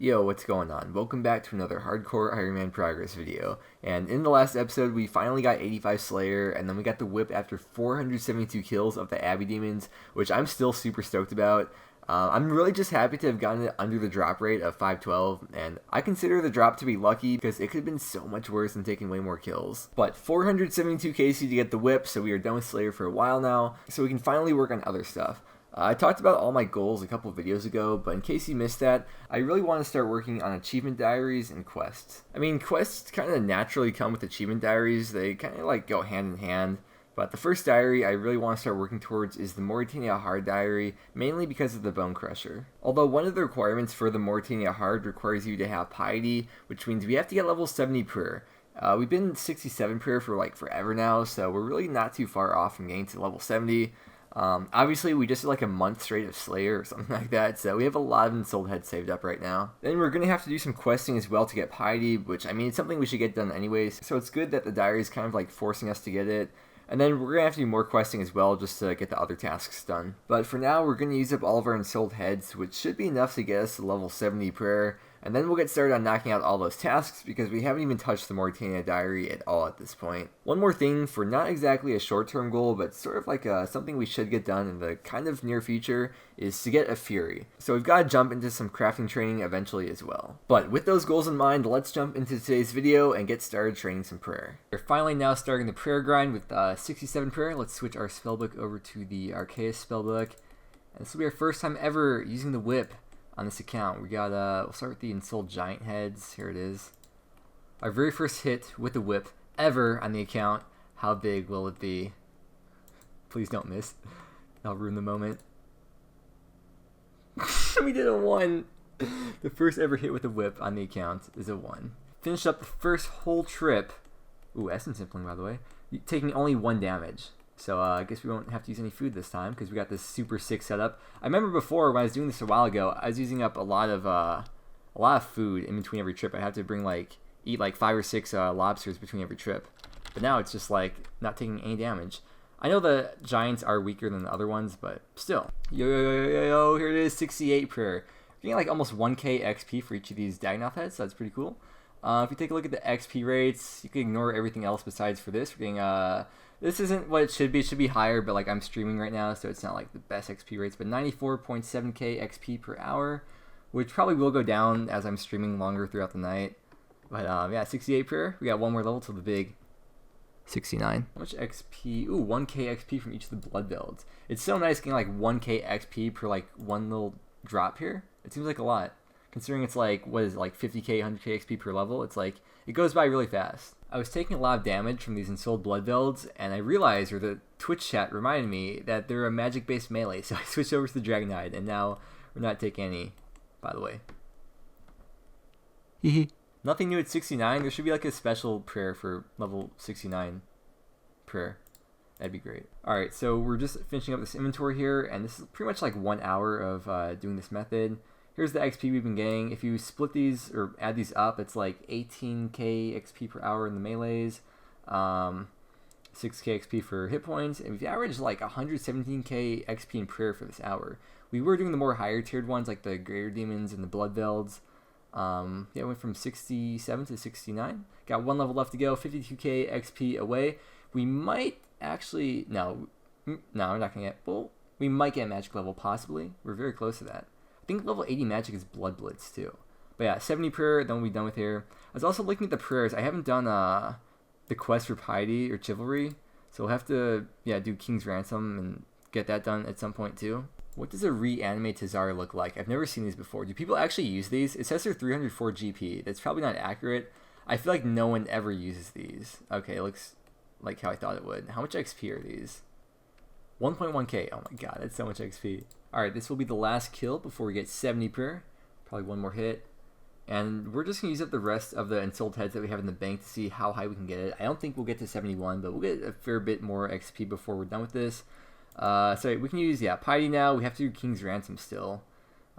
Yo, what's going on? Welcome back to another Hardcore Iron Man Progress video. And in the last episode, we finally got 85 Slayer, and then we got the whip after 472 kills of the Abbey Demons, which I'm still super stoked about. I'm really just happy to have gotten it under the drop rate of 512, and I consider the drop to be lucky because it could have been so much worse than taking way more kills. But 472 KC to get the whip, so we are done with Slayer for a while now, so we can finally work on other stuff. I talked about all my goals a couple of videos ago, but in case you missed that, I really want to start working on achievement diaries and quests. I mean, quests kind of naturally come with achievement diaries, they kind of like go hand in hand, but the first diary I really want to start working towards is the Mauritania Hard diary, mainly because of the Bone Crusher. Although one of the requirements for the Mauritania Hard requires you to have piety, which means we have to get level 70 prayer. We've been 67 prayer for like forever now, so we're really not too far off from getting to level 70. Obviously, we just did like a month straight of Slayer or something like that, so we have a lot of unsold heads saved up right now. Then we're going to have to do some questing as well to get piety, which, I mean, it's something we should get done anyways, so it's good that the diary is kind of like forcing us to get it. And then we're going to have to do more questing as well just to get the other tasks done. But for now, we're going to use up all of our unsold heads, which should be enough to get us to level 70 prayer. And then we'll get started on knocking out all those tasks because we haven't even touched the Mauritania diary at all at this point. One more thing for not exactly a short-term goal, but sort of like something we should get done in the kind of near future is to get a Fury. So we've got to jump into some crafting training eventually as well. But with those goals in mind, let's jump into today's video and get started training some prayer. We're finally now starting the prayer grind with 67 prayer. Let's switch our spellbook over to the Arceus spellbook. And this will be our first time ever using the whip on this account. We got, we'll start with the Ensouled Giant Heads. Here it is. Our very first hit with the whip ever on the account. How big will it be? Please don't miss. I'll ruin the moment. We did a 1. The first ever hit with the whip on the account is a 1. Finished up the first whole trip. Ooh, Essence Impling, by the way. Taking only 1 damage. So I guess we won't have to use any food this time because we got this super sick setup. I remember before when I was doing this a while ago, I was using up a lot of food in between every trip. I had to eat like 5 or 6 lobsters between every trip. But now it's just like not taking any damage. I know the giants are weaker than the other ones, but still. Yo, here it is, 68 prayer. We're getting like almost 1k XP for each of these Dagnauth heads, so that's pretty cool. If you take a look at the XP rates, you can ignore everything else besides for this. We're getting this isn't what it should be higher, but like I'm streaming right now, so it's not like the best XP rates, but 94.7k XP per hour, which probably will go down as I'm streaming longer throughout the night. But yeah, 68 prayer. We got one more level to the big 69. How much XP? Ooh, 1k XP from each of the blood builds. It's so nice getting like 1k XP per like one little drop here. It seems like a lot. Considering it's like, what is it, like 50k, 100k XP per level, it's like, it goes by really fast. I was taking a lot of damage from these Ensouled blood builds, and I realized, or the Twitch chat reminded me, that they're a magic-based melee, so I switched over to the Dragonite, and now we're not taking any, by the way. Hehe. Nothing new at 69, there should be like a special prayer for level 69 prayer. That'd be great. Alright, so we're just finishing up this inventory here, and this is pretty much like 1 hour of doing this method. Here's the XP we've been getting. If you split these or add these up, it's like 18k XP per hour in the melees, 6k XP for hit points, and we've averaged like 117k XP in prayer for this hour. We were doing the more higher tiered ones like the Greater Demons and the Blood Velds. Yeah, it went from 67 to 69. Got 1 level left to go, 52k XP away. We might actually, no, we're not gonna get, well, we might get a magic level possibly. We're very close to that. I think level 80 magic is Blood Blitz too. But yeah, 70 prayer, then we'll be done with here. I was also looking at the prayers. I haven't done the quest for piety or chivalry, so we'll have to do King's Ransom and get that done at some point too. What does a reanimate Tazara look like? I've never seen these before. Do people actually use these? It says they're 304 GP. That's probably not accurate. I feel like no one ever uses these. Okay, it looks like how I thought it would. How much XP are these? 1.1k. Oh my god, that's so much XP. Alright, this will be the last kill before we get 70 prayer. Probably 1 more hit. And we're just going to use up the rest of the Ensouled heads that we have in the bank to see how high we can get it. I don't think we'll get to 71, but we'll get a fair bit more XP before we're done with this. So we can use, piety now. We have to do King's Ransom still.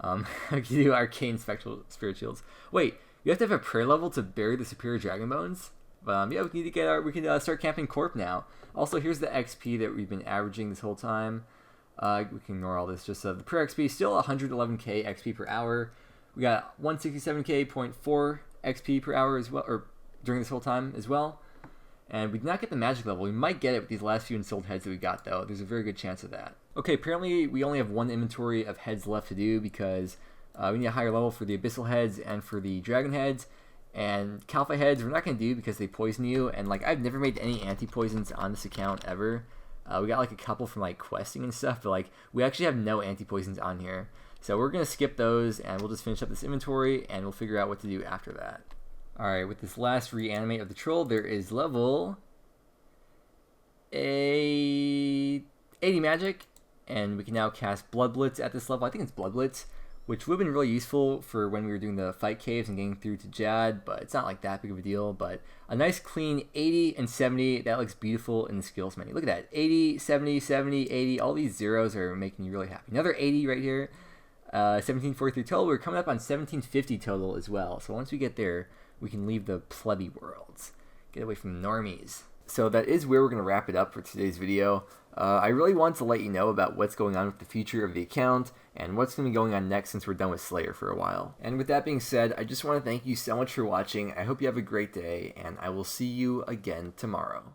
We can do Arcane Spirit Shields. Wait, you have to have a prayer level to bury the Superior Dragon Bones? Yeah, we need to get we can start camping Corp now. Also, here's the XP that we've been averaging this whole time. We can ignore all this. Just the prayer XP, still 111k XP per hour. We got 167k.4 XP per hour as well, or during this whole time as well. And we did not get the magic level. We might get it with these last few installed heads that we got, though. There's a very good chance of that. Okay, apparently we only have one inventory of heads left to do because we need a higher level for the abyssal heads and for the dragon heads. And Calphi heads we're not going to do because they poison you. And like, I've never made any anti-poisons on this account ever. We got like a couple from like questing and stuff, but like we actually have no anti-poisons on here. So we're going to skip those and we'll just finish up this inventory and we'll figure out what to do after that. Alright, with this last reanimate of the troll, there is level 80 magic, and we can now cast Blood Blitz at this level. I think it's Blood Blitz, which would have been really useful for when we were doing the fight caves and getting through to Jad, but it's not like that big of a deal. But a nice clean 80 and 70, that looks beautiful in the skills menu. Look at that, 80, 70, 70, 80, all these zeros are making you really happy. Another 80 right here, 1743 total. We're coming up on 1750 total as well, so once we get there, we can leave the plebby worlds, get away from normies. So that is where we're going to wrap it up for today's video. I really want to let you know about what's going on with the future of the account and what's going to be going on next since we're done with Slayer for a while. And with that being said, I just want to thank you so much for watching. I hope you have a great day, and I will see you again tomorrow.